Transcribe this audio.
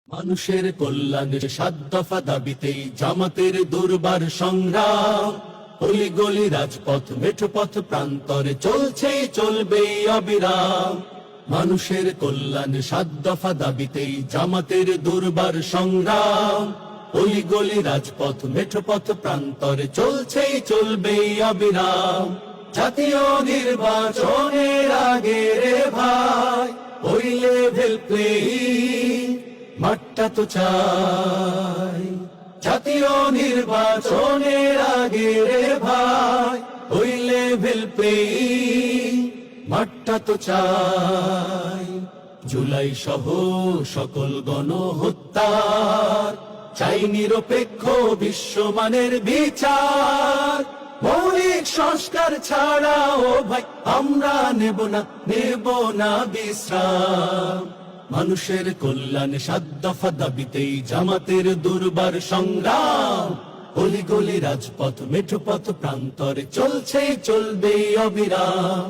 মানুষের কল্যাণের ৭ দফা দাবিতেই জামাতের দুর্বার সংগ্রাম। অলি গলি রাজপথ মেঠোপথ প্রান্তরে চলছেই চলবেই অবিরাম। মানুষের কল্যাণের ৭ দফা দাবিতেই জামাতের দুর্বার সংগ্রাম। অলি গলি রাজপথ মেঠোপথ প্রান্তরে চলছেই চলবেই অবিরাম। জাতীয় নির্বাচনের আগে রে ভাই ওই লেভেল প্লেয়িং মাঠটা তো চাই। জাতীয় নির্বাচনের আগে রে ভাই ওই লেভেল প্লেয়িং মাঠটা তো চাই। জুলাই সহ সকল গণহত্যার চাই নিরপেক্ষ বিশ্বমানের বিচার। মৌলিক সংস্কার ছাড়াও ভাই আমরা নেব না বিশ্রাম। মানুষের কল্যাণে ৭ দফা দাবিতেই জামাতের দুর্বার সংগ্রাম। অলি গলি রাজপথ মেঠোপথ প্রান্তরে চলছে চলবে অবিরাম।